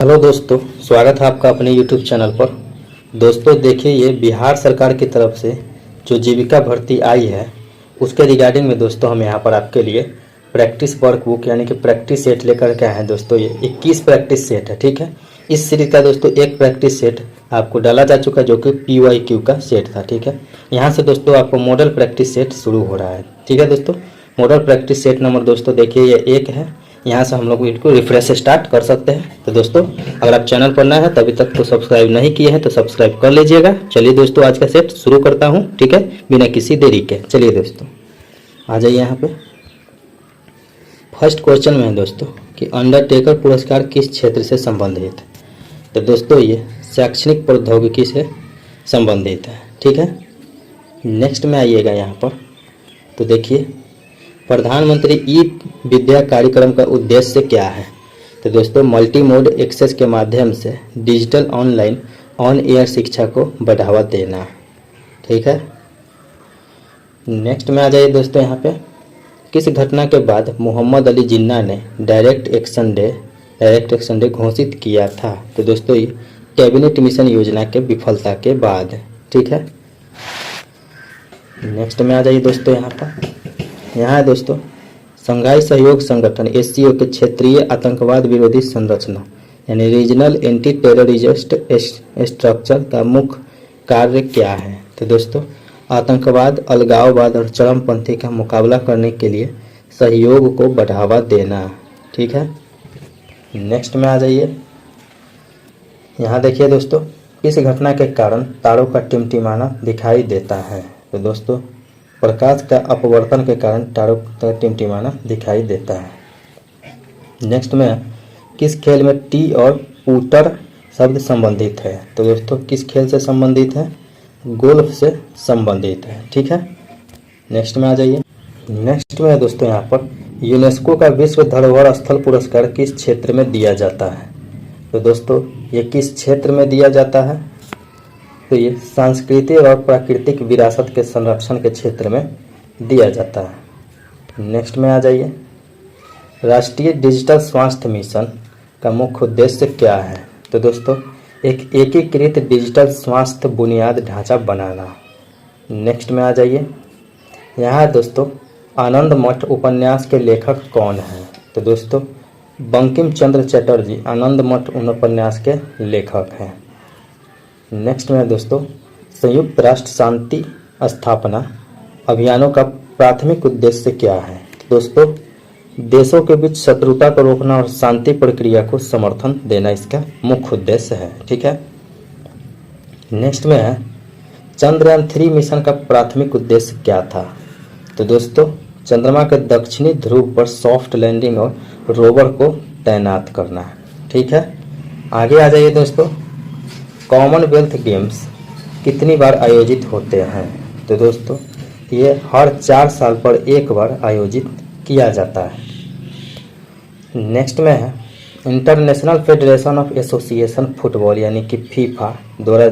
Hello दोस्तों, स्वागत है आपका अपने YouTube चैनल पर। दोस्तों देखिए, ये बिहार सरकार की तरफ से जो जीविका भर्ती आई है उसके रिगार्डिंग में दोस्तों हम यहाँ पर आपके लिए प्रैक्टिस वर्क बुक यानी कि प्रैक्टिस सेट लेकर के आए हैं। दोस्तों ये 21 प्रैक्टिस सेट है, ठीक है। इस सीरीज का दोस्तों एक प्रैक्टिस सेट आपको डाला जा चुका है जो कि PYQ का सेट था, ठीक है। यहाँ से दोस्तों आपको मॉडल प्रैक्टिस सेट शुरू हो रहा है, ठीक है दोस्तों। मॉडल प्रैक्टिस सेट नंबर दोस्तों देखिए ये 1 है। यहाँ से हम लोग इनको रिफ्रेश स्टार्ट कर सकते हैं। तो दोस्तों अगर आप चैनल पर नए हैं तभी तक तो सब्सक्राइब नहीं किए हैं तो सब्सक्राइब कर लीजिएगा। चलिए दोस्तों आज का सेट शुरू करता हूँ, ठीक है, बिना किसी देरी के। चलिए दोस्तों आ जाइए यहाँ पे। फर्स्ट क्वेश्चन में है दोस्तों कि अंडरटेकर पुरस्कार किस क्षेत्र से संबंधित है। तो दोस्तों ये शैक्षणिक प्रौद्योगिकी से संबंधित है, ठीक है। नेक्स्ट में आइएगा यहाँ पर। तो देखिए प्रधानमंत्री ई विद्या कार्यक्रम का उद्देश्य क्या है। तो दोस्तों मल्टी मोड एक्सेस के माध्यम से डिजिटल ऑनलाइन ऑन एयर शिक्षा को बढ़ावा देना, ठीक है। नेक्स्ट में आ जाइए दोस्तों यहाँ पे। किस घटना के बाद मोहम्मद अली जिन्ना ने डायरेक्ट एक्शन डे घोषित किया था। तो दोस्तों ये कैबिनेट मिशन योजना के विफलता के बाद, ठीक है। नेक्स्ट में आ जाइए दोस्तों यहाँ पर। यहाँ है दोस्तों संघाई सहयोग संगठन SCO के क्षेत्रीय आतंकवाद विरोधी संरचना यानी रीजनल एंटी टेररिस्ट स्ट्रक्चर का मुख्य कार्य क्या है। तो दोस्तों आतंकवाद, अलगाववाद और चरमपंथी का मुकाबला करने के लिए सहयोग को बढ़ावा देना, ठीक है। नेक्स्ट में आ जाइए। यहाँ देखिए दोस्तों इस घटना के कारण तारों का टिमटिमाना दिखाई देता है। तो दोस्तों प्रकाश का अपवर्तन के कारण तारों का टिमटिमाना दिखाई देता है। नेक्स्ट में किस खेल में टी और पुटर शब्द संबंधित है। तो दोस्तों किस खेल से संबंधित है, गोल्फ से संबंधित है, ठीक है। नेक्स्ट में आ जाइए। नेक्स्ट में है दोस्तों यहाँ पर यूनेस्को का विश्व धरोहर स्थल पुरस्कार किस क्षेत्र में दिया जाता है। तो दोस्तों ये किस क्षेत्र में दिया जाता है। तो ये सांस्कृतिक और प्राकृतिक विरासत के संरक्षण के क्षेत्र में दिया जाता है। नेक्स्ट में आ जाइए। राष्ट्रीय डिजिटल स्वास्थ्य मिशन का मुख्य उद्देश्य क्या है। तो दोस्तों एक एकीकृत डिजिटल स्वास्थ्य बुनियाद ढांचा बनाना। नेक्स्ट में आ जाइए। यहाँ दोस्तों आनंद मठ उपन्यास के लेखक कौन हैं। तो दोस्तों बंकिम चंद्र चटर्जी आनंद मठ उपन्यास के लेखक हैं। नेक्स्ट में दोस्तों संयुक्त राष्ट्र शांति स्थापना अभियानों का प्राथमिक उद्देश्य क्या है। दोस्तों देशों के बीच शत्रुता को रोकना और शांति प्रक्रिया को समर्थन देना इसका मुख्य उद्देश्य है, ठीक है। नेक्स्ट में है चंद्रयान 3 मिशन का प्राथमिक उद्देश्य क्या था। तो दोस्तों चंद्रमा के दक्षिणी ध्रुव पर सॉफ्ट लैंडिंग और रोवर को तैनात करना, ठीक है। आगे आ जाइए दोस्तों। कॉमनवेल्थ गेम्स कितनी बार आयोजित होते हैं। तो दोस्तों ये हर 4 साल पर एक बार आयोजित किया जाता है। नेक्स्ट में है international federation of association football यानी कि फीफा द्वारा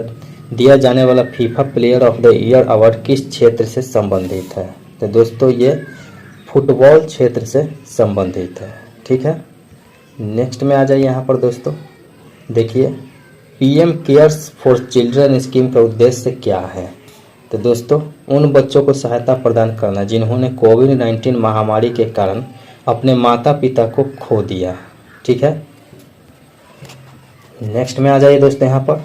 दिया जाने वाला FIFA player of the year award किस क्षेत्र से संबंधित है। तो दोस्तों ये फुटबॉल क्षेत्र से संबंधित है, ठीक है। नेक्स्ट में आ जाइए यहाँ पर दोस्तों। देखिए PM cares for children scheme का उद्देश्य क्या है। तो दोस्तों उन बच्चों को सहायता प्रदान करना जिन्होंने कोविड-19 महामारी के कारण अपने माता पिता को खो दिया, ठीक है। नेक्स्ट में आ जाइए दोस्तों यहाँ पर।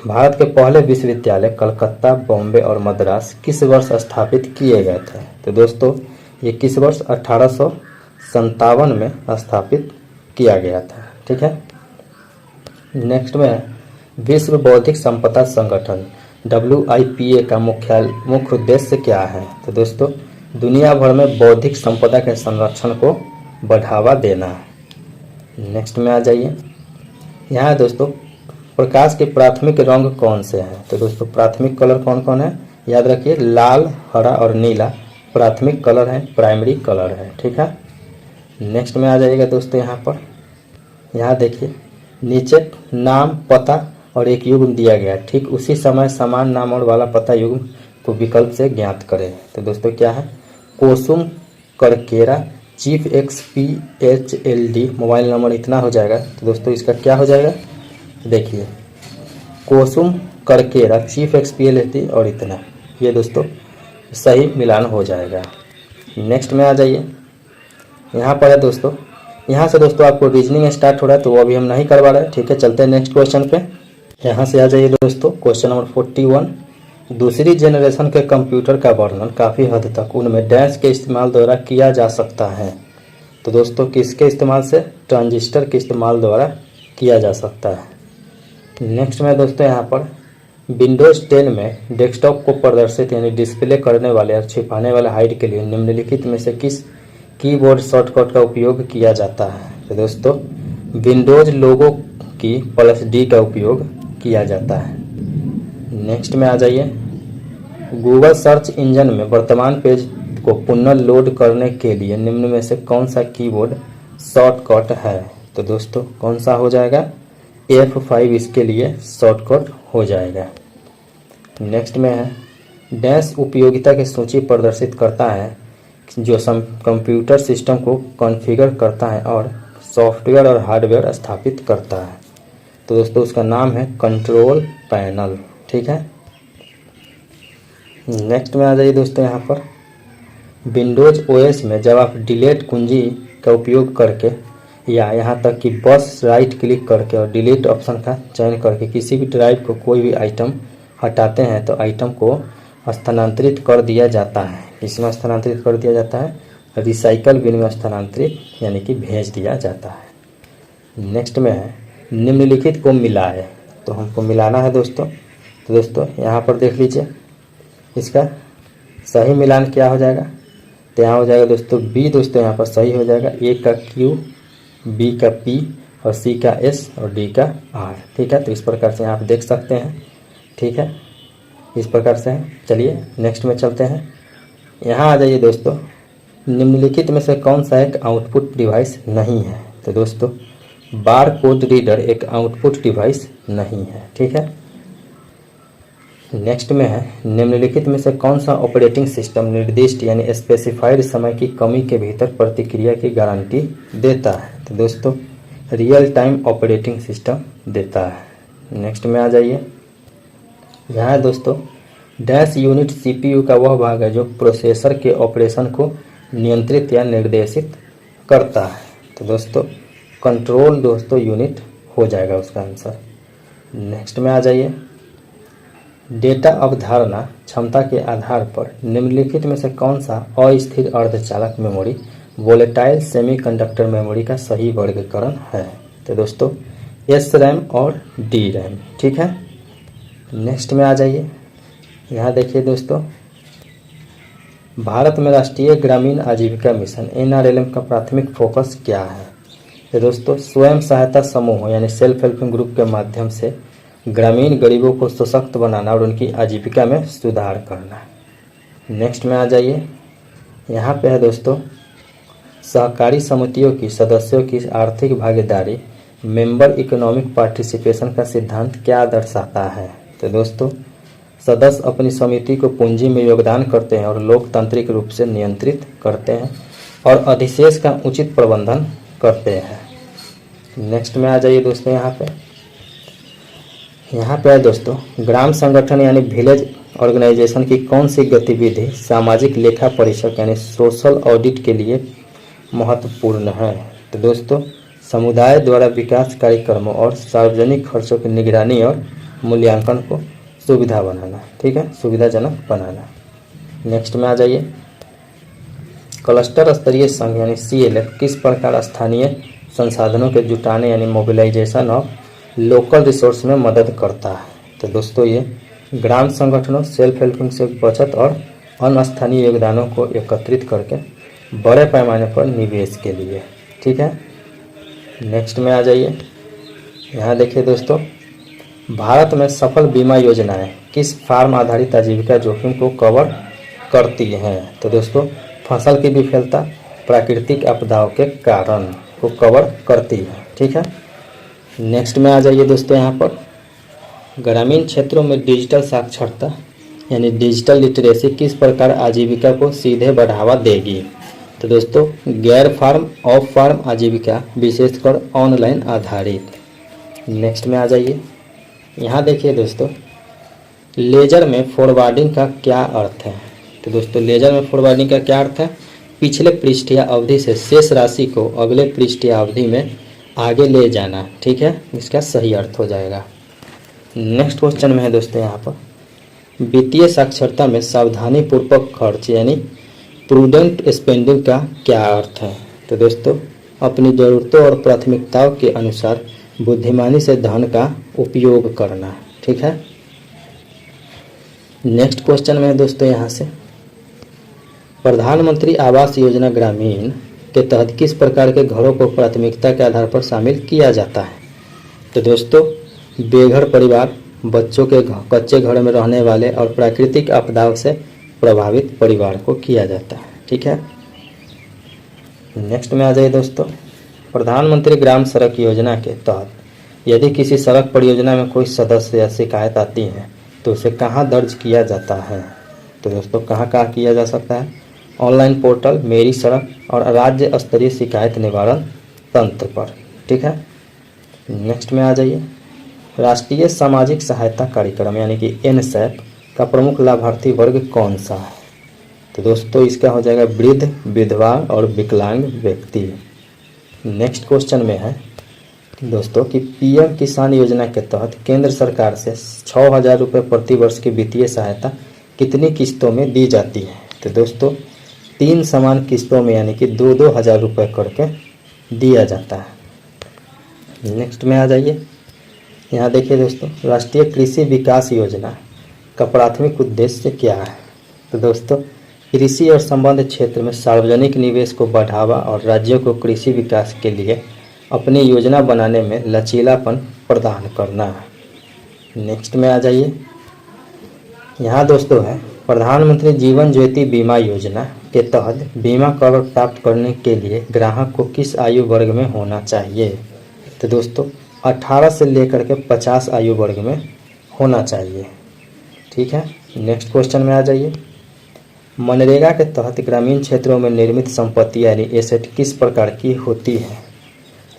भारत के पहले विश्वविद्यालय कलकत्ता, बॉम्बे और मद्रास किस वर्ष स्थापित किए गए थे। तो दोस्तों ये किस वर्ष 1857 में स्थापित किया गया था, ठीक है। नेक्स्ट में विश्व बौद्धिक संपदा संगठन WIPA का मुख्य उद्देश्य क्या है। तो दोस्तों दुनिया भर में बौद्धिक संपदा के संरक्षण को बढ़ावा देना। नेक्स्ट में आ जाइए। यहाँ दोस्तों प्रकाश के प्राथमिक रंग कौन से हैं। तो दोस्तों प्राथमिक कलर कौन कौन है, याद रखिए लाल, हरा और नीला प्राथमिक कलर है, प्राइमरी कलर है, ठीक है। नेक्स्ट में आ जाइएगा दोस्तों यहाँ पर। यहाँ देखिए नीचे नाम, पता और एक युग्म दिया गया, ठीक उसी समय समान नाम और वाला पता युग्म को विकल्प से ज्ञात करें। तो दोस्तों क्या है, कोसुम करकेरा चीफ XPHLD मोबाइल नंबर इतना हो जाएगा। तो दोस्तों इसका क्या हो जाएगा, देखिए कोसुम करकेरा चीफ XPHLD और इतना, ये दोस्तों सही मिलान हो जाएगा। नेक्स्ट में आ जाइए, यहाँ पर है दोस्तों, यहाँ से दोस्तों आपको रीजनिंग स्टार्ट हो रहा है तो वो अभी हम नहीं करवा रहे हैं, ठीक है। चलते हैं नेक्स्ट क्वेश्चन पे। यहाँ से आ जाइए दोस्तों, क्वेश्चन नंबर 41। दूसरी जनरेशन के कंप्यूटर का वर्णन काफ़ी हद तक उनमें डैश के इस्तेमाल द्वारा किया जा सकता है। तो दोस्तों किसके इस्तेमाल से, ट्रांजिस्टर के इस्तेमाल द्वारा किया जा सकता है। नेक्स्ट में दोस्तों यहाँ पर विंडोज़ 10 में डेस्कटॉप को प्रदर्शित यानी डिस्प्ले करने वाले और छिपाने वाले हाइड के लिए निम्नलिखित में से किस कीबोर्ड शॉर्टकट का उपयोग किया जाता है। तो दोस्तों विंडोज लोगो की +D का उपयोग किया जाता है। नेक्स्ट में आ जाइए, गूगल सर्च इंजन में वर्तमान पेज को पुनः लोड करने के लिए निम्न में से कौन सा कीबोर्ड शॉर्टकट है। तो दोस्तों कौन सा हो जाएगा, F5 इसके लिए शॉर्टकट हो जाएगा। नेक्स्ट में है डैश उपयोगिता की सूची प्रदर्शित करता है जो कंप्यूटर सिस्टम को कॉन्फ़िगर करता है और सॉफ्टवेयर और हार्डवेयर स्थापित करता है। तो दोस्तों उसका नाम है कंट्रोल पैनल, ठीक है। नेक्स्ट में आ जाइए दोस्तों, यहाँ पर विंडोज OS में जब आप डिलीट कुंजी का उपयोग करके या यहाँ तक कि बस राइट क्लिक करके और डिलीट ऑप्शन का चयन करके किसी भी ड्राइव को कोई भी आइटम हटाते हैं तो आइटम को स्थानांतरित कर दिया जाता है। इसमें स्थानांतरित कर दिया जाता है, रिसाइकल बिन में स्थानांतरित यानी कि भेज दिया जाता है। नेक्स्ट में है निम्नलिखित को मिलाए, तो हमको मिलाना है दोस्तों। तो दोस्तों यहाँ पर देख लीजिए इसका सही मिलान क्या हो जाएगा, तो यहाँ हो जाएगा दोस्तों B दोस्तों यहाँ पर सही हो जाएगा, A का Q, B का P और C का S और D का R, ठीक है। तो इस प्रकार से यहाँ आप देख सकते हैं, ठीक है, इस प्रकार से है। चलिए नेक्स्ट में चलते हैं। यहाँ आ जाइए दोस्तों, निम्नलिखित में से कौन सा एक आउटपुट डिवाइस नहीं है। तो दोस्तों बार कोड रीडर एक आउटपुट डिवाइस नहीं है, ठीक है। नेक्स्ट में है निम्नलिखित में से कौन सा ऑपरेटिंग सिस्टम निर्दिष्ट यानी स्पेसिफाइड समय की कमी के भीतर प्रतिक्रिया की गारंटी देता है। तो दोस्तों रियल टाइम ऑपरेटिंग सिस्टम देता है। नेक्स्ट में आ जाइए, यहाँ है दोस्तों डैश यूनिट CPU का वह भाग है जो प्रोसेसर के ऑपरेशन को नियंत्रित या निर्देशित करता है। तो दोस्तों कंट्रोल दोस्तों यूनिट हो जाएगा उसका आंसर। नेक्स्ट में आ जाइए, डेटा अवधारणा क्षमता के आधार पर निम्नलिखित में से कौन सा अस्थिर अर्धचालक मेमोरी वोलेटाइल सेमीकंडक्टर मेमोरी का सही वर्गीकरण है। तो दोस्तों SRAM और DRAM, ठीक है। नेक्स्ट में आ जाइए, यहाँ देखिए दोस्तों भारत में राष्ट्रीय ग्रामीण आजीविका मिशन NRLM का प्राथमिक फोकस क्या है। तो दोस्तों स्वयं सहायता समूह यानी सेल्फ हेल्पिंग ग्रुप के माध्यम से ग्रामीण गरीबों को सशक्त बनाना और उनकी आजीविका में सुधार करना। नेक्स्ट में आ जाइए, यहाँ पे है दोस्तों सहकारी समितियों की सदस्यों की आर्थिक भागीदारी मेंबर इकोनॉमिक पार्टिसिपेशन का सिद्धांत क्या दर्शाता है। तो दोस्तों सदस्य अपनी समिति को पूंजी में योगदान करते हैं और लोकतांत्रिक रूप से नियंत्रित करते हैं और अधिशेष का उचित प्रबंधन करते हैं। नेक्स्ट में आ जाइए दोस्तों, यहाँ पे है दोस्तों ग्राम संगठन यानी विलेज ऑर्गेनाइजेशन की कौन सी गतिविधि सामाजिक लेखा परीक्षक यानी सोशल ऑडिट के लिए महत्वपूर्ण है। तो दोस्तों समुदाय द्वारा विकास कार्यक्रमों और सार्वजनिक खर्चों की निगरानी और मूल्यांकन को सुविधा बनाना, ठीक है, सुविधाजनक बनाना। नेक्स्ट में आ जाइए, क्लस्टर स्तरीय संघ यानी CLF किस प्रकार स्थानीय संसाधनों के जुटाने यानी मोबिलाइजेशन ऑफ लोकल रिसोर्स में मदद करता है। तो दोस्तों ये ग्राम संगठनों सेल्फ हेल्पिंग से बचत और अन्य स्थानीय योगदानों को एकत्रित करके बड़े पैमाने पर निवेश के लिए, ठीक है। नेक्स्ट में आ जाइए, यहाँ देखिए दोस्तों भारत में सफल बीमा योजनाएं किस फार्म आधारित आजीविका जोखिम को कवर करती हैं। तो दोस्तों फसल की विफलता प्राकृतिक आपदाओं के कारण को कवर करती है, ठीक है। नेक्स्ट में आ जाइए दोस्तों, यहाँ पर ग्रामीण क्षेत्रों में डिजिटल साक्षरता यानी डिजिटल लिटरेसी किस प्रकार आजीविका को सीधे बढ़ावा देगी। तो दोस्तों गैर फार्म ऑफ फार्म आजीविका विशेषकर ऑनलाइन आधारित। नेक्स्ट में आ जाइए। यहाँ देखिए दोस्तों लेजर में फॉरवर्डिंग का क्या अर्थ है। तो दोस्तों लेजर में फॉरवर्डिंग का क्या अर्थ है, पिछले पृष्ठीय अवधि से शेष राशि को अगले पृष्ठीय अवधि में आगे ले जाना। ठीक है, इसका सही अर्थ हो जाएगा। नेक्स्ट क्वेश्चन में है दोस्तों यहाँ पर वित्तीय साक्षरता में सावधानी पूर्वक खर्च यानी प्रूडेंट स्पेंडिंग का क्या अर्थ है। तो दोस्तों अपनी ज़रूरतों और प्राथमिकताओं के अनुसार बुद्धिमानी से धन का उपयोग करना। ठीक है। नेक्स्ट क्वेश्चन में है दोस्तों यहाँ से प्रधानमंत्री आवास योजना ग्रामीण के तहत किस प्रकार के घरों को प्राथमिकता के आधार पर शामिल किया जाता है। तो दोस्तों बेघर परिवार, बच्चों के कच्चे घरों में रहने वाले और प्राकृतिक आपदाओं से प्रभावित परिवार को किया जाता है। ठीक है। नेक्स्ट में आ जाइए दोस्तों प्रधानमंत्री ग्राम सड़क योजना के तहत यदि किसी सड़क परियोजना में कोई सदस्य या शिकायत आती है तो उसे कहाँ दर्ज किया जाता है। तो दोस्तों कहाँ किया जा सकता है, ऑनलाइन पोर्टल मेरी सड़क और राज्य स्तरीय शिकायत निवारण तंत्र पर। ठीक है। नेक्स्ट में आ जाइए राष्ट्रीय सामाजिक सहायता कार्यक्रम यानी कि NSAP का प्रमुख लाभार्थी वर्ग कौन सा है। तो दोस्तों इसका हो जाएगा वृद्ध, विधवा और विकलांग व्यक्ति। नेक्स्ट क्वेश्चन में है दोस्तों कि PM किसान योजना के तहत केंद्र सरकार से 6,000 रुपये प्रति वर्ष की वित्तीय सहायता कितनी किस्तों में दी जाती है। तो दोस्तों 3 समान किस्तों में यानी कि 2-2 हज़ार रुपये करके दिया जाता है। नेक्स्ट में आ जाइए। यहाँ देखिए दोस्तों राष्ट्रीय कृषि विकास योजना का प्राथमिक उद्देश्य क्या है। तो दोस्तों कृषि और संबद्ध क्षेत्र में सार्वजनिक निवेश को बढ़ावा और राज्यों को कृषि विकास के लिए अपनी योजना बनाने में लचीलापन प्रदान करना है। नेक्स्ट में आ जाइए। यहाँ दोस्तों है प्रधानमंत्री जीवन ज्योति बीमा योजना के तहत बीमा कवर प्राप्त करने के लिए ग्राहक को किस आयु वर्ग में होना चाहिए। तो दोस्तों 18 से लेकर के 50 आयु वर्ग में होना चाहिए। ठीक है। नेक्स्ट क्वेश्चन में आ जाइए। मनरेगा के तहत ग्रामीण क्षेत्रों में निर्मित संपत्ति यानी एसेट किस प्रकार की होती है।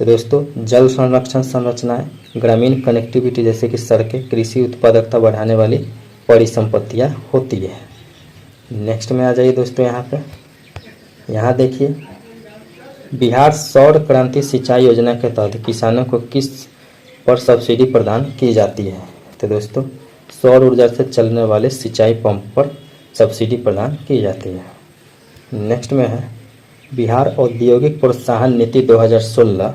तो दोस्तों जल संरक्षण संरचनाएं, ग्रामीण कनेक्टिविटी जैसे कि सड़कें, कृषि उत्पादकता बढ़ाने वाली परिसंपत्तियां होती है। नेक्स्ट में आ जाइए दोस्तों यहाँ देखिए बिहार सौर क्रांति सिंचाई योजना के तहत किसानों को किस पर सब्सिडी प्रदान की जाती है। तो दोस्तों सौर ऊर्जा से चलने वाले सिंचाई पंप पर सब्सिडी प्रदान की जाती है। नेक्स्ट में है बिहार औद्योगिक प्रोत्साहन नीति 2016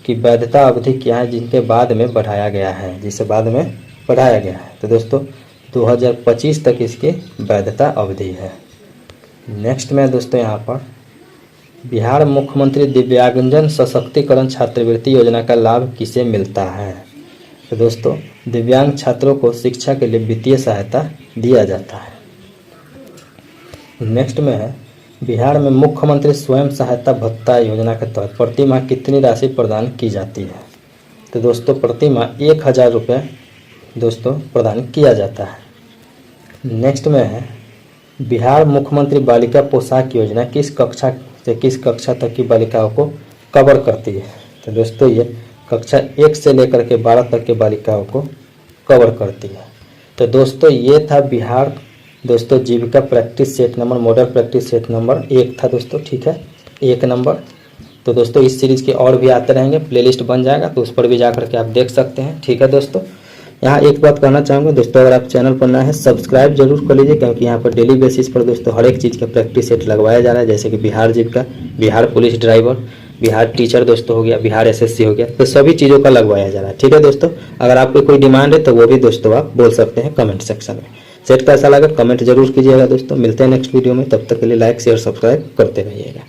की वैधता अवधि क्या है जिनके बाद में बढ़ाया गया है, जिसे बाद में बढ़ाया गया है। तो दोस्तों 2025 तक इसकी वैधता अवधि है। नेक्स्ट में दोस्तों यहाँ पर बिहार मुख्यमंत्री दिव्यांगजन सशक्तिकरण छात्रवृत्ति योजना का लाभ किसे मिलता है। तो दोस्तों दिव्यांग छात्रों को शिक्षा के लिए वित्तीय सहायता दिया जाता है। नेक्स्ट में है बिहार में मुख्यमंत्री स्वयं सहायता भत्ता योजना के तहत प्रति माह कितनी राशि प्रदान की जाती है। तो दोस्तों प्रति माह 1,000 रुपये दोस्तों प्रदान किया जाता है। नेक्स्ट में है बिहार मुख्यमंत्री बालिका पोशाक योजना किस कक्षा से किस कक्षा तक की बालिकाओं को कवर करती है। तो दोस्तों ये कक्षा 1 से लेकर के 12 तक के बालिकाओं को कवर करती है। तो दोस्तों ये था बिहार दोस्तों Jeevika practice set number model practice set number 1 था दोस्तों। ठीक है 1 नंबर। तो दोस्तों इस सीरीज़ के और भी आते रहेंगे, प्लेलिस्ट बन जाएगा तो उस पर भी जा करके आप देख सकते हैं। ठीक है दोस्तों यहाँ एक बात कहना चाहूँगा दोस्तों, अगर आप चैनल पर नए हैं सब्सक्राइब जरूर कर लीजिए, क्योंकि यहाँ पर डेली बेसिस पर दोस्तों हर एक चीज़ का प्रैक्टिस सेट लगवाया जा रहा है, जैसे कि Bihar Jeevika, Bihar police driver, Bihar teacher दोस्तों हो गया, बिहार SSC हो गया, तो सभी चीज़ों का लगवाया जा रहा है। ठीक है दोस्तों, अगर आपकी कोई डिमांड है तो वो भी दोस्तों आप बोल सकते हैं कमेंट सेक्शन में। सेट कैसा लगा कमेंट जरूर कीजिएगा दोस्तों। मिलते हैं नेक्स्ट वीडियो में, तब तक के लिए लाइक शेयर सब्सक्राइब करते रहिएगा।